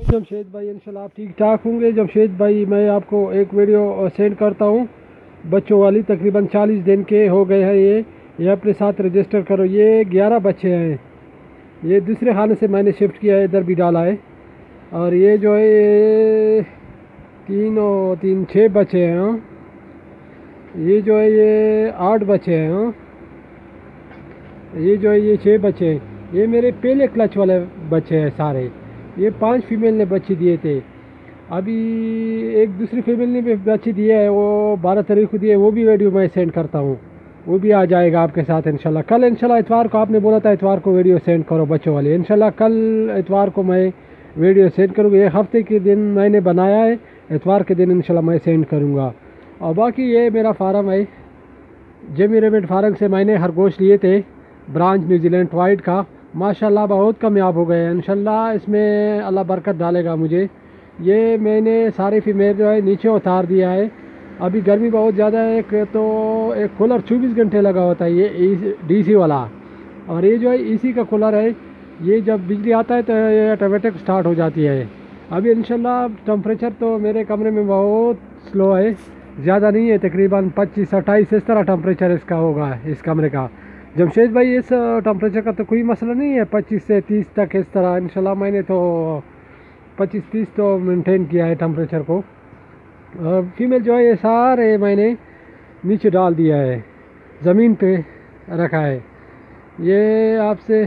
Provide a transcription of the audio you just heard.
जमशेद भाई इंशाल्लाह आप ठीक ठाक होंगे। जमशेद भाई मैं आपको एक वीडियो सेंड करता हूँ बच्चों वाली, तकरीबन 40 दिन के हो गए हैं। ये अपने साथ रजिस्टर करो। ये 11 बच्चे हैं। ये दूसरे खाने से मैंने शिफ्ट किया है, इधर भी डाला है। और ये जो है ये 6 बच्चे हैं। हाँ। ये जो है ये 8 बच्चे हैं। हाँ। ये जो है ये 6 बच्चे हैं। ये मेरे पहले क्लच वाले बच्चे हैं सारे। ये 5 फीमेल ने बच्चे दिए थे। अभी एक दूसरी फीमेल ने भी बच्चे दिए है, वो 12 तारीख को दिए। वो भी वीडियो मैं सेंड करता हूँ, वो भी आ जाएगा आपके साथ इंशाल्लाह। कल इंशाल्लाह इतवार को आपने बोला था इतवार को वीडियो सेंड करो बच्चों वाले। इंशाल्लाह कल इतवार को मैं वीडियो सेंड करूँगा। एक हफ्ते के दिन मैंने बनाया है, इतवार के दिन इंशाल्लाह मैं सेंड करूँगा। और बाकी ये मेरा फार्म है, जेमी रेमिट फार्म से मैंने खरगोश लिए थे, ब्रांच न्यूजीलैंड वाइट का। माशाल्लाह बहुत कामयाब हो गए हैं। इंशाल्लाह इसमें अल्लाह बरकत डालेगा मुझे। ये मैंने सारी फीमेल जो है नीचे उतार दिया है। अभी गर्मी बहुत ज़्यादा है, एक कूलर 24 घंटे लगा होता है, ये डीसी वाला। और ये जो है एसी का कूलर है, ये जब बिजली आता है तो ये ऑटोमेटिक स्टार्ट हो जाती है। अभी इंशाल्लाह टेम्परेचर तो मेरे कमरे में बहुत स्लो है, ज़्यादा नहीं है, तकरीबन 25-28 इस तरह टेम्परेचर इसका होगा इस कमरे का। जमशेद भाई इस टेम्परेचर का तो कोई मसला नहीं है, 25 से 30 तक इस तरह। इंशाल्लाह मैंने तो 25-30 तो मेंटेन किया है टेम्परेचर को। फीमेल जो है ये सारे मैंने नीचे डाल दिया है, ज़मीन पे रखा है। ये आपसे